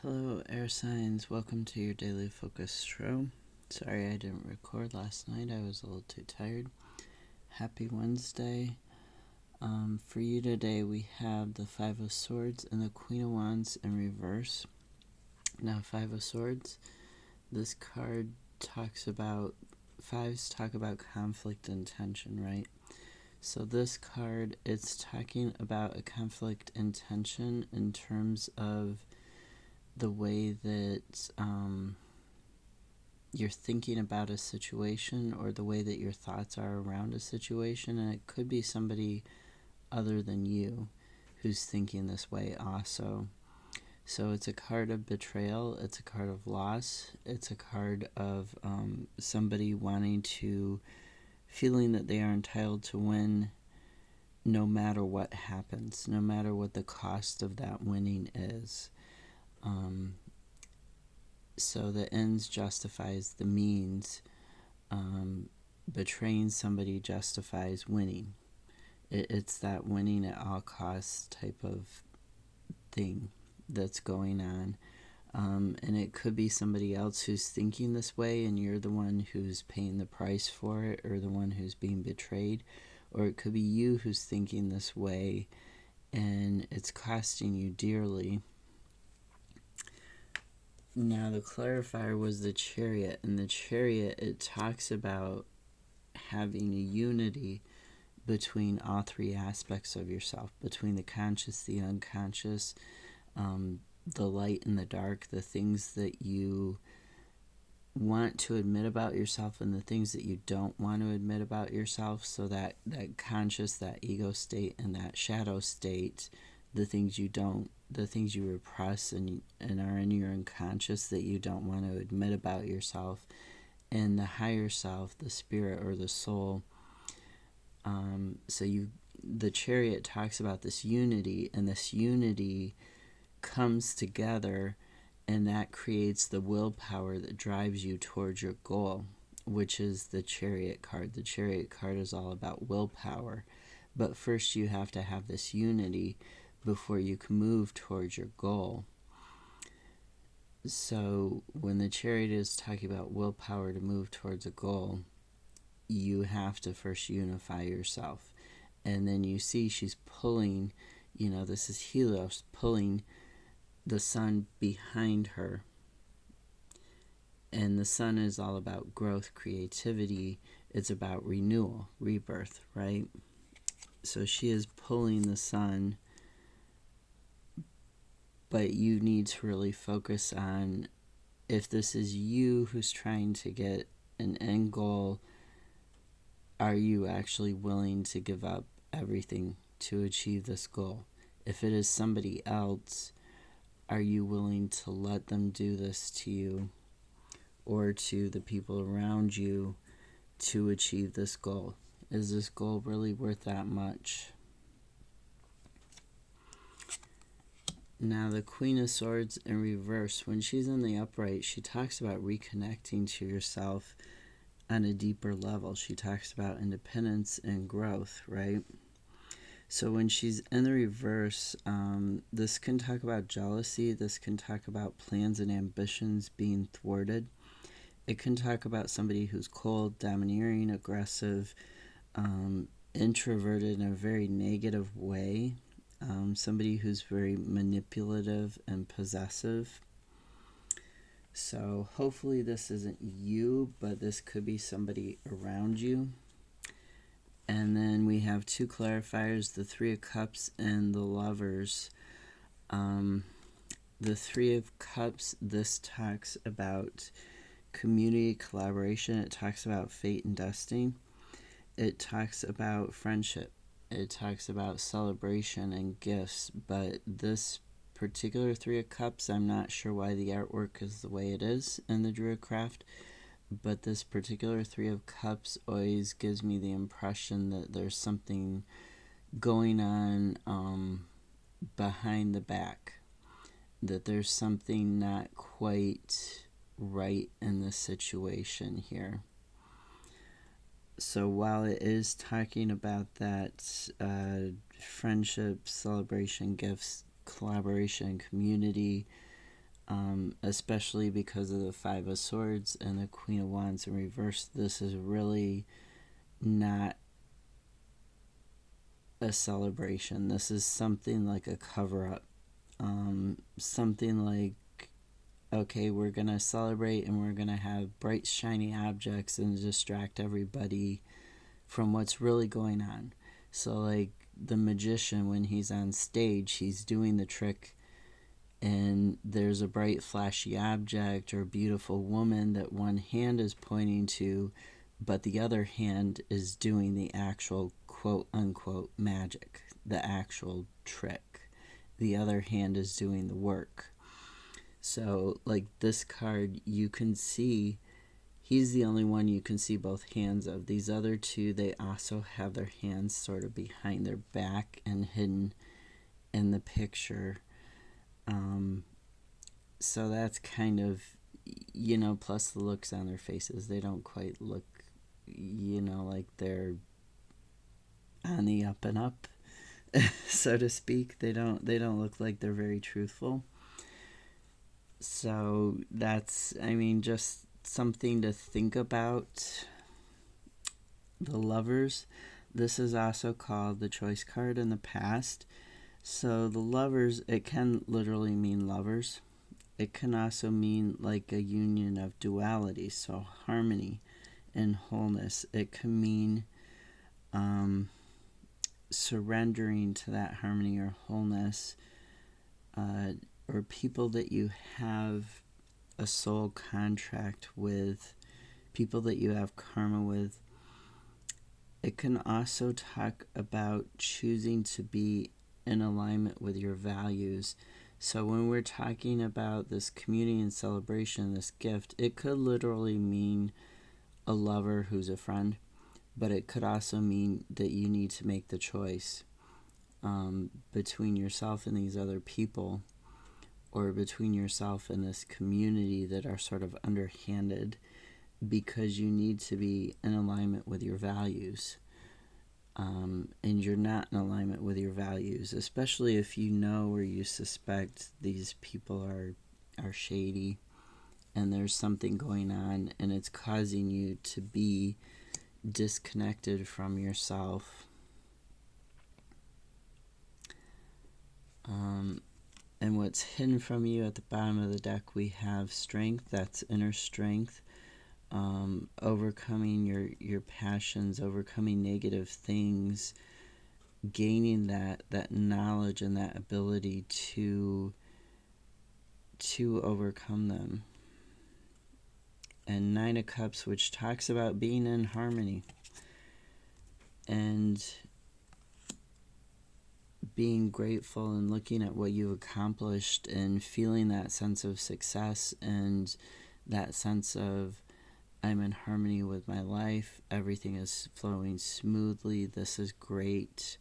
Hello, air signs. Welcome to your daily focus show. Sorry I didn't record last night. I was a little too tired. Happy Wednesday. For you today, we have the Five of Swords and the Queen of Wands in reverse. Now, Five of Swords, this card fives talk about conflict and tension, right? So this card, it's talking about a conflict and tension in terms of the way that you're thinking about a situation, or the way that your thoughts are around a situation, and it could be somebody other than you who's thinking this way also. So it's a card of betrayal, it's a card of loss, it's a card of somebody feeling that they are entitled to win no matter what happens, no matter what the cost of that winning is. So the ends justifies the means. Betraying somebody justifies winning. It's that winning at all costs type of thing that's going on. And it could be somebody else who's thinking this way, and you're the one who's paying the price for it, or the one who's being betrayed. Or it could be you who's thinking this way, and it's costing you dearly. Now, the clarifier was the Chariot, and the Chariot, it talks about having a unity between all three aspects of yourself, between the conscious, the unconscious, the light and the dark, the things that you want to admit about yourself and the things that you don't want to admit about yourself. So that conscious, that ego state, and that shadow state, the things you repress and are in your unconscious that you don't want to admit about yourself, and the higher self, the spirit or the soul. The Chariot talks about this unity, and this unity comes together, and that creates the willpower that drives you towards your goal, which is the Chariot card. The Chariot card is all about willpower, but first you have to have this unity before you can move towards your goal. So when the Chariot is talking about willpower to move towards a goal, you have to first unify yourself. And then you see she's pulling, this is Helios pulling the sun behind her. And the sun is all about growth, creativity. It's about renewal, rebirth, right? So she is pulling the sun, but you need to really focus on, if this is you who's trying to get an end goal, are you actually willing to give up everything to achieve this goal? If it is somebody else, are you willing to let them do this to you or to the people around you to achieve this goal? Is this goal really worth that much? Now, the Queen of Swords in reverse, when she's in the upright, she talks about reconnecting to yourself on a deeper level. She talks about independence and growth, right? So when she's in the reverse, this can talk about jealousy. This can talk about plans and ambitions being thwarted. It can talk about somebody who's cold, domineering, aggressive, introverted in a very negative way. Somebody who's very manipulative and possessive. So hopefully this isn't you, but this could be somebody around you. And then we have two clarifiers, the Three of Cups and the Lovers. The Three of Cups, this talks about community collaboration. It talks about fate and destiny. It talks about friendship. It talks about celebration and gifts. But this particular Three of Cups, I'm not sure why the artwork is the way it is in the Druidcraft, but this particular Three of Cups always gives me the impression that there's something going on behind the back, that there's something not quite right in the situation here. So while it is talking about that friendship, celebration, gifts, collaboration, community, especially because of the Five of Swords and the Queen of Wands in reverse. This is really not a celebration. This is something like a cover-up. Something like, okay, we're going to celebrate and we're going to have bright, shiny objects and distract everybody from what's really going on. So, like the magician, when he's on stage, he's doing the trick and there's a bright, flashy object or beautiful woman that one hand is pointing to, but the other hand is doing the actual quote unquote magic, the actual trick. The other hand is doing the work. So, like this card, you can see he's the only one you can see both hands of. These other two, they also have their hands sort of behind their back and hidden in the picture. So that's kind of, plus the looks on their faces. They don't quite look, like they're on the up and up, so to speak. They don't look like they're very truthful. So that's, just something to think about. The Lovers. This is also called the Choice card in the past. So the Lovers, it can literally mean lovers. It can also mean like a union of duality, so harmony and wholeness. It can mean surrendering to that harmony or wholeness, or people that you have a soul contract with, people that you have karma with. It can also talk about choosing to be in alignment with your values. So when we're talking about this community and celebration, this gift, it could literally mean a lover who's a friend, but it could also mean that you need to make the choice between yourself and these other people, or between yourself and this community that are sort of underhanded, because you need to be in alignment with your values. And you're not in alignment with your values, especially if you know or you suspect these people are shady and there's something going on and it's causing you to be disconnected from yourself. And what's hidden from you at the bottom of the deck, we have strength. That's inner strength. Overcoming your passions, overcoming negative things, gaining that knowledge and that ability to overcome them. And Nine of Cups, which talks about being in harmony and being grateful and looking at what you've accomplished and feeling that sense of success and that sense of, I'm in harmony with my life. Everything is flowing smoothly. This is great.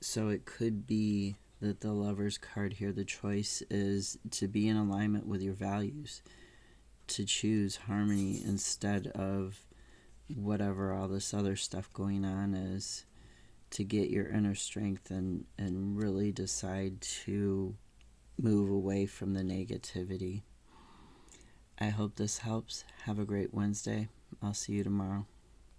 So it could be that the Lover's card here, the choice is to be in alignment with your values, to choose harmony instead of whatever all this other stuff going on is, to get your inner strength and really decide to move away from the negativity. I hope this helps. Have a great Wednesday. I'll see you tomorrow.